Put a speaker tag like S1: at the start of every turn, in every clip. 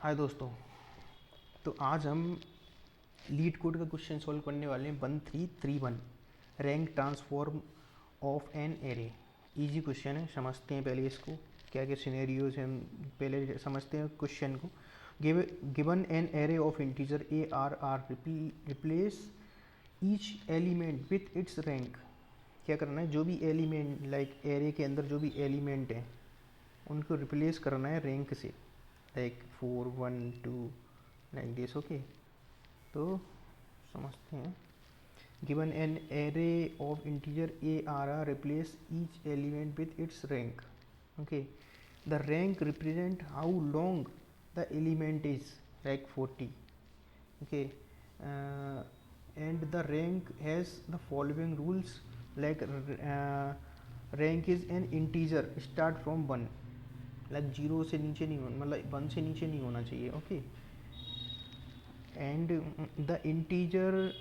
S1: हाय दोस्तों। तो आज हम लीड कोड का क्वेश्चन सॉल्व करने वाले हैं 1331 rank transform of an array. Easy question है, समझते हैं पहले इसको। क्या क्या सिनेरियोज हैं, हम पहले समझते हैं क्वेश्चन को। Given an array of integer A R R, replace each element with its rank. क्या करना है, जो भी एलिमेंट लाइक एरे के अंदर जो भी एलिमेंट हैं उनको रिप्लेस करना है रैंक से, लाइक 4 1 2 लाइक दिस। ओके, तो समझते हैं। Given an array of integer A R R, replace each element with its rank. Okay, the rank represent how long the element is, like 40। Okay, and the rank has the following rules, like rank is an integer start from 1, like 0 से नीचे नहीं होना, मतलब 1 से नीचे नहीं होना चाहिए। Okay, and the integer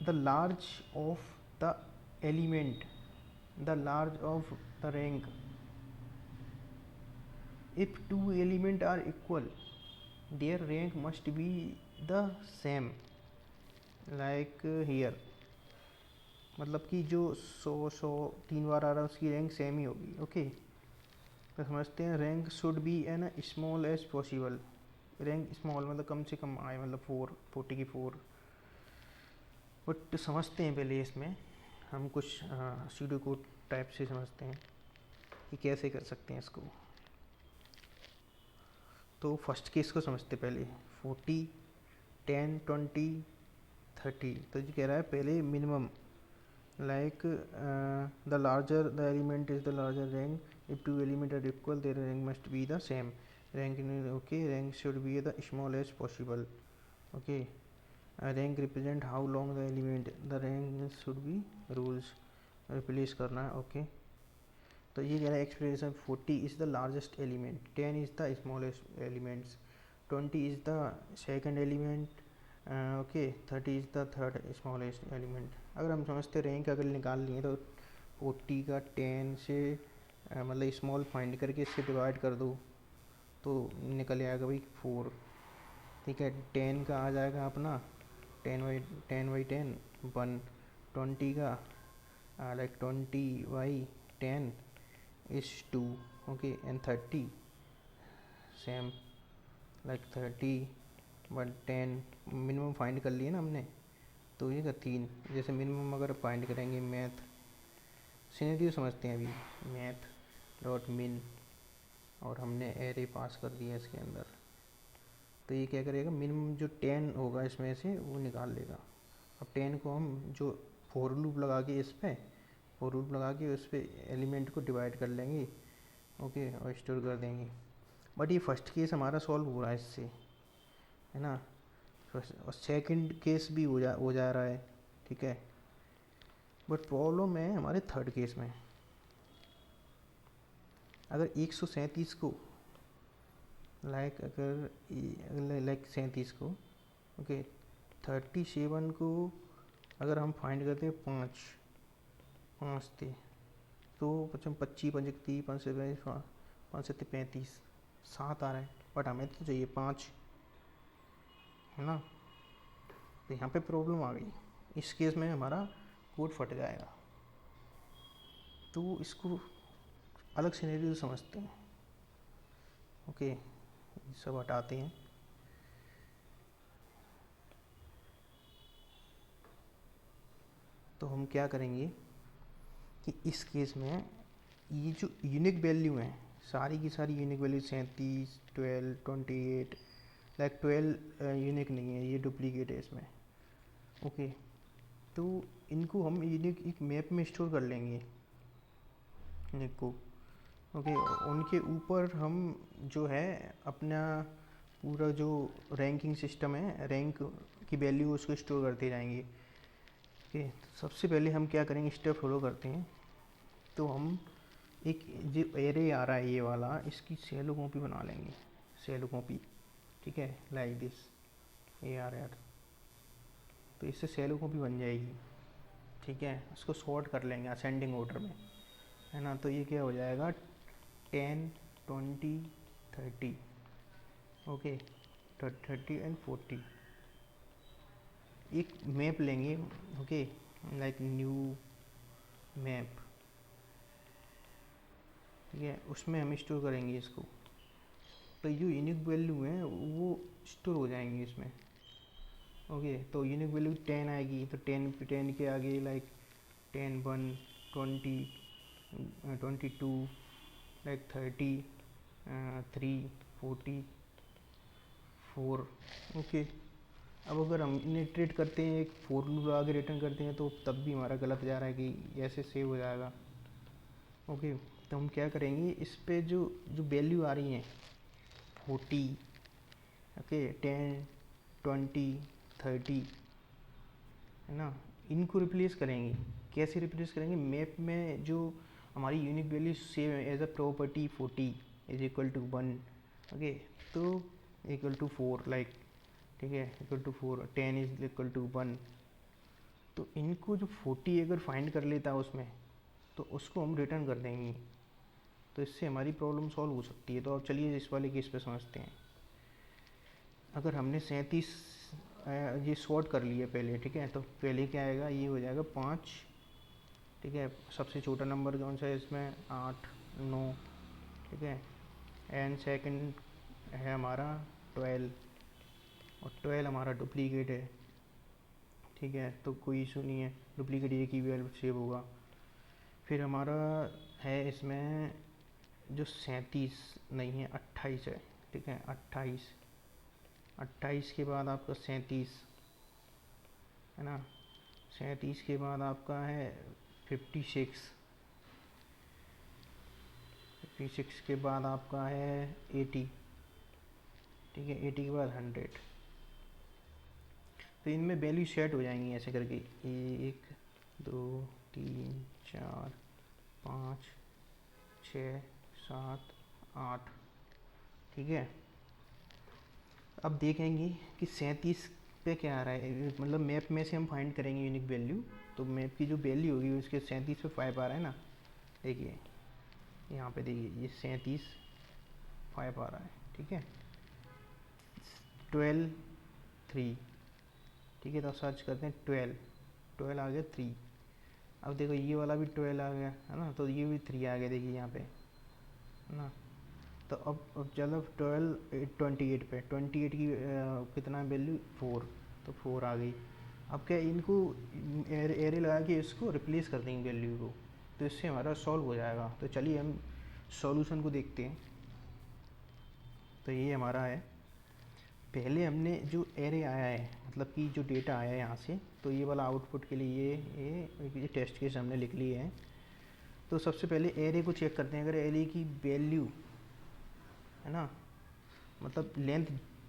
S1: the large of the element, the large of the rank. If two element are equal, their rank must be the same, like here. मतलब कि जो 100 3 बार आ रहा है उसकी रैंक सेम ही होगी। ओके, तो समझते हैं rank should be an small as possible. Rank small मतलब कम से कम आए, मतलब 40 की 4। बट समझते हैं पहले इसमें हम कुछ सीडो कोड टाइप से समझते हैं कि कैसे कर सकते हैं इसको। तो फर्स्ट केस को समझते पहले। 40 10 20 30। तो ये कह रहा है पहले minimum, like the larger the element is the larger rank. If two element are equal their rank must be the same rank. Okay, rank should be the small as possible. Okay, rank represent how long the element, the rank should be rules replace करना है। Okay, तो ये कह रहा है expression 40 is the largest element, 10 is the smallest elements, 20 is the second element, okay, 30 is the third smallest element. अगर हम समझते रैंक अगर निकाल लिए तो 40 का 10 से मतलब स्मॉल फाइंड करके इससे डिवाइड कर दो तो निकल आएगा भाई 4। ठीक है, 10 का आ जाएगा अपना 10/10 1। 20 का like 20/10 is 2। okay, and 30 same like 30/10। Minimum find कर लिए ना हमने, तो ये का 3। जैसे मिनिमम अगर फाइंड करेंगे मैथ सिनेरियो समझते हैं अभी, मैथ डॉट मिन, और हमने एरे पास कर दिया इसके अंदर। तो ये क्या करेगा, मिनिमम जो 10 होगा इसमें से वो निकाल लेगा। अब 10 को हम जो फोर लूप लगा के इस पर फोर लूप लगा के उस पर एलिमेंट को डिवाइड कर लेंगे। ओके, और स्टोर कर देंगे। बट ये फर्स्ट केस हमारा सॉल्व हो रहा है इससे, है ना। और सेकंड केस भी हो जा रहा है। ठीक है, बट प्रॉब्लम है हमारे थर्ड केस में। अगर 137 को लाइक लाइक 37 को, ओके, 37 को अगर हम फाइंड करते हैं 5 थे, तो 25 25 30 5 से 5 से 35 7 आ रहा है, बट हमें तो चाहिए 5, है ना। तो यहाँ पे प्रॉब्लम आ गई। इस केस में हमारा कोड फट जाएगा। तो इसको अलग सिनेरियो समझते हैं। ओके, सब हटाते हैं। तो हम क्या करेंगे कि इस केस में ये जो यूनिक वैल्यू हैं, सारी की सारी यूनिक वैल्यू 37 12 28, लाइक 12 यूनिक नहीं है, ये डुप्लीकेट है इसमें। ओके, तो इनको हम यूनिक एक मैप में स्टोर कर लेंगे यूनिक को। ओके, उनके ऊपर हम जो है अपना पूरा जो रैंकिंग सिस्टम है, रैंक की वैल्यू उसको स्टोर करते जाएंगे। ओके, तो सबसे पहले हम क्या करेंगे, स्टेप फॉलो करते हैं। तो हम एक जो एरे आ रहा है ये वाला, इसकी सेलो कॉपी बना लेंगे, सेलो कॉपी। ठीक है, like this A R R. तो इससे सेलो कॉपी बन जाएगी। ठीक है, उसको सॉर्ट कर लेंगे असेंडिंग ऑर्डर में, है ना। तो ये क्या हो जाएगा 10 20 30। Okay, 30 and 40। एक मैप लेंगे, ओके, लाइक न्यू मैप, ठीक है, उसमें हम स्टोर करेंगे इसको, तो जो यूनिक वैल्यू है वो स्टोर हो जाएंगे इसमें। ओके, तो यूनिक वैल्यू 10 आएगी, तो 10 के आगे लाइक 10 1 20 22 लाइक 30 3 40 4। ओके, अब अगर हम इन्हें ट्रीट करते हैं, एक फोर लूप लगा के रिटर्न करते हैं, तो तब भी हमारा गलत जा रहा है कि ऐसे सेव हो जाएगा। ओके, तो हम क्या करेंगे, इस पे जो जो वैल्यू आ रही हैं 40, ओके, 10 20 30, है ना, इनको रिप्लेस करेंगे। कैसे रिप्लेस करेंगे, मैप में जो हमारी यूनिक वैल्यू सेव है as a property 40 is equal to 1, okay, तो इक्वल टू 4 लाइक, ठीक है, equal to 4, 10 is equal to 1। तो इनको जो 40 अगर फाइंड कर लेता है उसमें, तो उसको हम रिटर्न कर देंगे, तो इससे हमारी प्रॉब्लम सॉल्व हो सकती है। तो अब चलिए इस वाले केस पे समझते हैं। अगर हमने 37 ये सॉर्ट कर लिया पहले, ठीक है, तो पहले क्या आएगा, ये हो जाएगा 5, ठीक है, सबसे छोटा नंबर कौन सा है इसमें, 8 9, ठीक है, एंड सेकंड है हमारा 12, और 12 हमारा डुप्लीकेट है, ठीक है, तो कोई इशू नहीं है, डुप्लीकेट एक ही वैल्यू सेव होगा। फिर हमारा है इसमें जो 37 नहीं है, 28 है, ठीक है, 28 के बाद आपका 37, है ना, 37 के बाद आपका है 56, 56 के बाद आपका है 80, ठीक है, 80 के बाद 100। तो इनमें वैल्यू सेट हो जाएंगी ऐसे करके, 1 2 3 4 5 6 7 8, ठीक है। अब देखेंगे कि 37 पे क्या आ रहा है, मतलब मैप में से हम फाइंड करेंगे यूनिक वैल्यू, तो मैप की जो वैल्यू होगी उसके 37 पे 5 आ रहा है ना, देखिए यहाँ पे देखिए, ये 37 5 आ रहा है, ठीक है, 12 3, ठीक है, तो सर्च करते हैं 12 आ गया 3। अब देखो ये वाला भी 12 आ गया, है ना, तो ये भी 3 आ गया, देखिए यहाँ पे, है ना। तो अब चलो 28 पे, 28 की कितना वैल्यू 4, तो 4 आ गई। अब क्या इनको एरे लगा के इसको रिप्लेस कर देंगे वैल्यू को, तो इससे हमारा सॉल्व हो जाएगा। तो चलिए हम सॉल्यूशन को देखते हैं। तो ये हमारा है, पहले हमने जो एरे आया है, मतलब कि जो डेटा आया है यहाँ से, तो ये वाला आउटपुट के लिए ये टेस्ट केस हमने लिख लिए हैं। तो सबसे पहले एरे को चेक करते हैं, अगर एरे की वैल्यू, है ना, मतलब लेंथ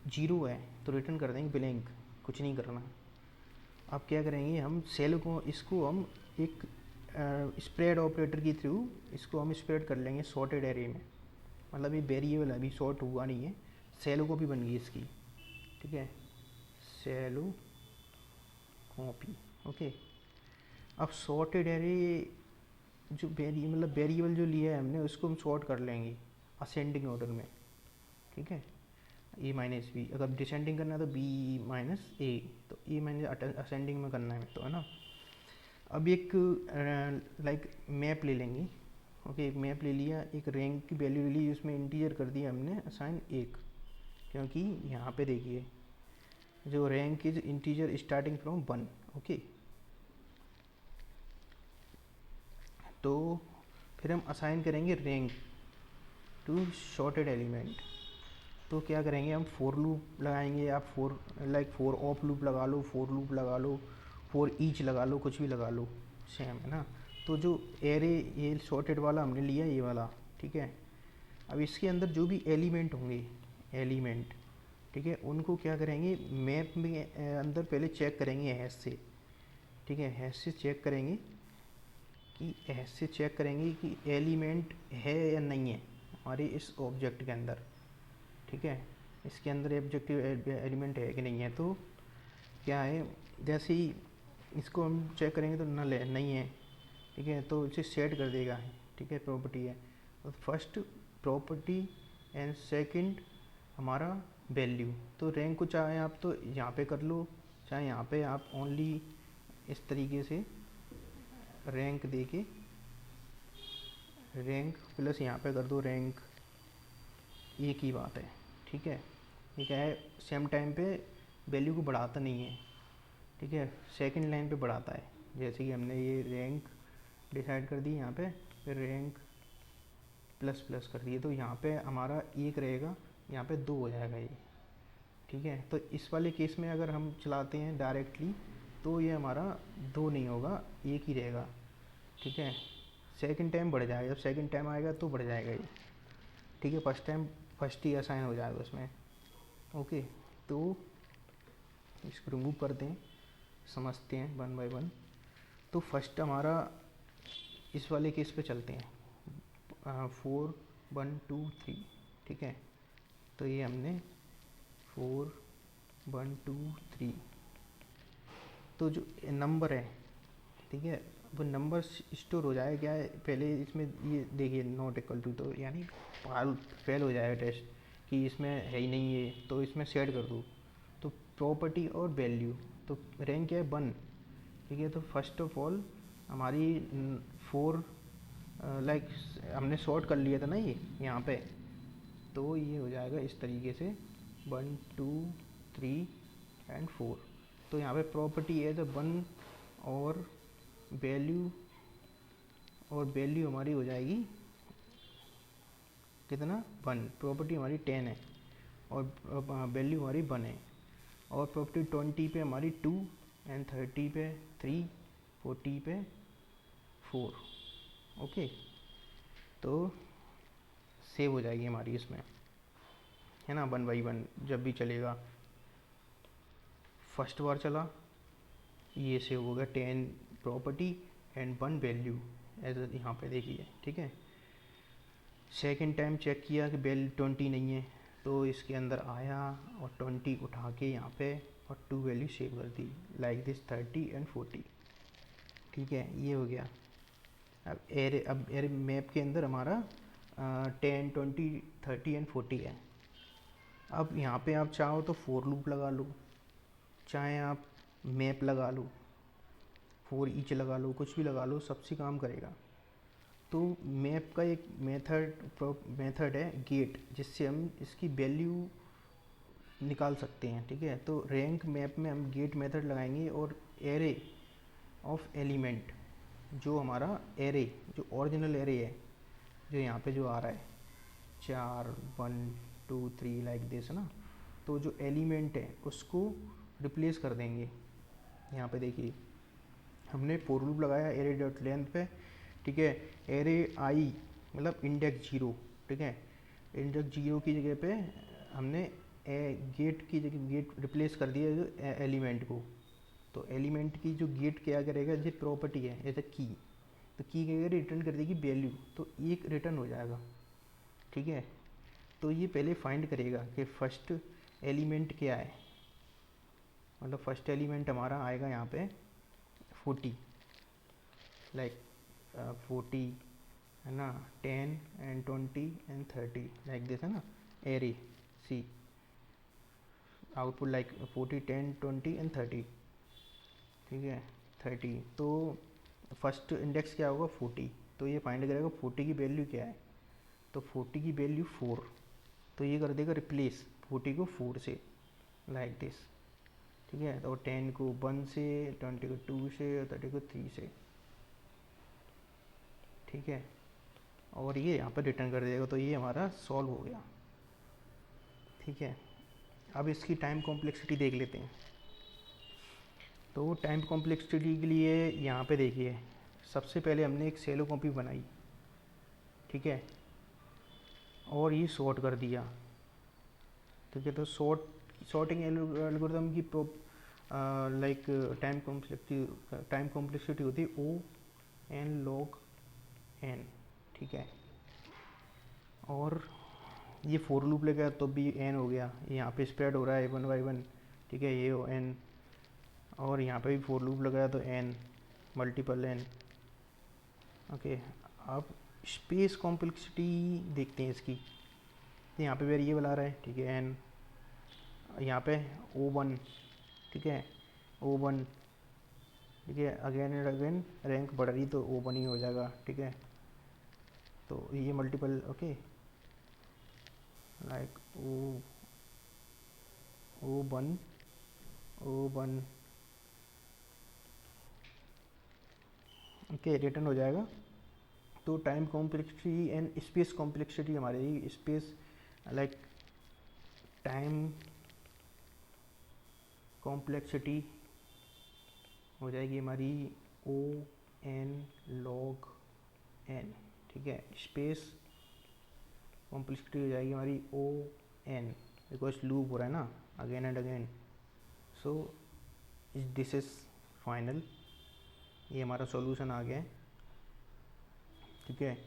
S1: 0 है, तो रिटर्न कर देंगे ब्लैंक, कुछ नहीं करना। अब क्या करेंगे, हम सेल को, इसको हम एक स्प्रेड ऑपरेटर के थ्रू इसको हम स्प्रेड कर लेंगे सॉर्टेड एरे में, मतलब ये वेरिएबल अभी सॉर्ट हुआ नहीं है, सेलो कॉपी बन गई इसकी, ठीक है, सेलो कॉपी, ओके। अब सॉर्टेड एरे जो मतलब वेरिएबल जो लिया है हमने, उसको हम सॉर्ट कर लेंगे असेंडिंग ऑर्डर में, ठीक है, ए माइनस बी, अगर डिसेंडिंग करना है तो बी माइनस ए, तो ए माइनस असेंडिंग में करना है, तो है ना। अब एक लाइक मैप ले लेंगे, ओके, एक मैप ले लिया, एक रैंक की वैल्यू ले ली, उसमें इंटीजर कर दिया हमने असाइन 1, क्योंकि यहाँ पे देखिए जो rank is integer starting from 1, okay. तो फिर हम असाइन करेंगे रैंक टू शॉर्टेड एलिमेंट। तो क्या करेंगे, हम फोर लूप लगाएंगे, आप फोर ऑफ लूप लगा लो, फोर लूप लगा लो, फोर ईच लगा लो, कुछ भी लगा लो, सेम है ना। तो जो एरे ये शॉर्टेड वाला हमने लिया, ये वाला, ठीक है। अब इसके अंदर जो भी एलिमेंट होंगे, एलिमेंट, ठीक है, उनको क्या करेंगे, मैप में अंदर पहले चेक करेंगे हैश से, ठीक है, हैश से चेक करेंगे कि एलिमेंट है या नहीं है हमारे इस ऑब्जेक्ट के अंदर, ठीक है, इसके अंदर ऑब्जेक्टिव एलिमेंट है कि नहीं है। तो क्या है, जैसे ही इसको हम चेक करेंगे तो नल है, नहीं है, ठीक है, तो इसे सेट कर देगा, ठीक है, प्रॉपर्टी है, तो फर्स्ट प्रॉपर्टी एंड सेकंड हमारा वैल्यू। तो रैंक को चाहे आप तो यहाँ पे कर लो, चाहे यहाँ पे आप ओनली इस तरीके से रैंक दे के रैंक प्लस यहाँ पे कर दो रैंक, एक ही बात है। ठीक है, ये क्या है, सेम टाइम पे वैल्यू को बढ़ाता नहीं है। ठीक है, सेकंड लाइन पे बढ़ाता है। जैसे कि हमने ये रैंक डिसाइड कर दी यहाँ पे, फिर रैंक प्लस प्लस कर दिए, तो यहाँ पे हमारा एक रहेगा, यहाँ पे दो हो जाएगा ये। ठीक है, तो इस वाले केस में अगर हम चलाते हैं डायरेक्टली तो ये हमारा दो नहीं होगा, एक ही रहेगा। ठीक है, सेकंड टाइम बढ़ जाएगा, जब सेकंड टाइम आएगा तो बढ़ जाएगा ये। ठीक है, फर्स्ट टाइम फर्स्ट ही असाइन हो जाएगा उसमें। ओके, तो इसको रिमूव कर दें, समझते हैं वन बाय वन। तो फर्स्ट हमारा इस वाले केस पे चलते हैं, 4 1 2 3। ठीक है, तो ये हमने 4 1 2 3, तो जो नंबर है, ठीक है, वो नंबर स्टोर हो जाए, क्या है पहले इसमें ये देखिए नॉट इक्वल टू, तो यानी फेल हो जाएगा टेस्ट कि इसमें है ही नहीं ये, तो इसमें सेट कर दूँ। तो प्रॉपर्टी और वैल्यू, तो रैंक क्या है 1। ठीक है, तो फर्स्ट ऑफ ऑल हमारी 4 लाइक हमने सॉर्ट कर लिया था ना ये यहाँ पे, तो ये हो जाएगा इस तरीके से 1 2 3 एंड 4। तो यहाँ पे प्रॉपर्टी है तो 1 और वैल्यू हमारी हो जाएगी कितना 1, प्रॉपर्टी हमारी 10 है और वैल्यू हमारी 1 है, और प्रॉपर्टी 20 पे हमारी 2 एंड 30 पे 3, 40 पे 4। ओके, तो सेव हो जाएगी हमारी इसमें, है ना, 1 बाई 1 जब भी चलेगा। फर्स्ट बार चला ये सेव हो गया 10 प्रॉपर्टी एंड 1 वैल्यू एज यहाँ पे देखिए। ठीक है, सेकंड टाइम चेक किया कि वैल्यू 20 नहीं है, तो इसके अंदर आया और 20 उठा के यहाँ पे और 2 वैल्यू सेव कर दी, लाइक दिस 30 एंड 40। ठीक है, ये हो गया। अब एरे मैप के अंदर हमारा 10 20 30 एंड 40 है। अब यहाँ पे आप चाहो तो फोर लूप लगा लो, चाहे आप मैप लगा लो, फोर ईच लगा लो, कुछ भी लगा लो, सबसे काम करेगा। तो मैप का एक मेथड है गेट, जिससे हम इसकी वैल्यू निकाल सकते हैं। ठीक है, तो रैंक मैप में हम गेट मेथड लगाएंगे और एरे ऑफ एलिमेंट, जो हमारा एरे, जो ओरिजिनल एरे है, जो यहाँ पे जो आ रहा है 4 1 2 3 लाइक दिस ना, तो जो एलिमेंट है उसको रिप्लेस कर देंगे। यहाँ पे देखिए हमने फोर लूप लगाया एरे डॉट लेंथ पे। ठीक है, एरे आई मतलब इंडेक्स 0। ठीक है, इंडेक्स 0 की जगह पे हमने गेट की जगह गेट रिप्लेस कर दिया जो एलिमेंट को। तो एलिमेंट की जो गेट क्या करेगा, जो प्रॉपर्टी है एज ए की, तो की क्या करेगी, रिटर्न कर देगी वैल्यू, तो एक रिटर्न हो जाएगा। ठीक है, तो ये पहले फाइंड करेगा कि फर्स्ट एलिमेंट क्या है, मतलब फर्स्ट एलिमेंट हमारा आएगा यहाँ पे 40, लाइक 40 है ना, 10 एंड 20 एंड 30 लाइक दिस है ना, array see output like 40 10 20 and 30। ठीक है, 30, तो फर्स्ट इंडेक्स क्या होगा 40, तो ये फाइंड करेगा 40 की वैल्यू क्या है, तो 40 की वैल्यू 4, तो ये कर देगा रिप्लेस 40 को 4 से, लाइक दिस। ठीक है, तो 10 को 1 से, 20 को 2 से और 30 को 3 से। ठीक है, और ये यहाँ पर रिटर्न कर देगा, तो ये हमारा सॉल्व हो गया। ठीक है, अब इसकी टाइम कॉम्प्लेक्सिटी देख लेते हैं। तो टाइम कॉम्प्लेक्सिटी के लिए यहाँ पे देखिए, सबसे पहले हमने एक सेलो कॉपी बनाई। ठीक है, और ये सॉर्ट कर दिया। ठीक है, तो सॉर्टिंग एल्गोरिथम की लाइक टाइम कॉम्प्लेक्सिटी होती है ओ एन लॉग एन। ठीक है, और ये फोर लूप लेगा तो भी एन हो गया, यहाँ पे स्प्रेड हो रहा है 1 बाई 1। ठीक है, ये हो एन, और यहाँ पे भी फोर लूप लगाया तो एन मल्टीपल एन। ओके, अब स्पेस कॉम्प्लेक्सिटी देखते हैं इसकी। तो यहाँ पे वेरिएबल आ रहा है, ठीक है, एन, यहाँ पे O1, ठीक है, O1, ठीक है, अगेन एंड अगेन रैंक बढ़ रही तो O1 ही हो जाएगा, ठीक है। तो ये multiple, okay, like O1, O1, okay, return हो जाएगा। तो time complexity and space complexity हमारी स्पेस लाइक टाइम कॉम्प्लेक्सिटी हो जाएगी हमारी O(n) log n, ठीक है। स्पेस कॉम्प्लेक्सिटी हो जाएगी हमारी O(n), बिकॉज लूप हो रहा है ना again and again. So this is final, ये हमारा सॉल्यूशन आ गया है, ठीक है।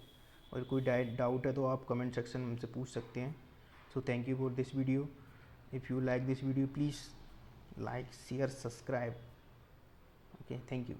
S1: और कोई डाउट है तो आप कमेंट सेक्शन में हमसे पूछ सकते हैं। So thank you for this video. If you like this video please like, share, subscribe. Okay, thank you.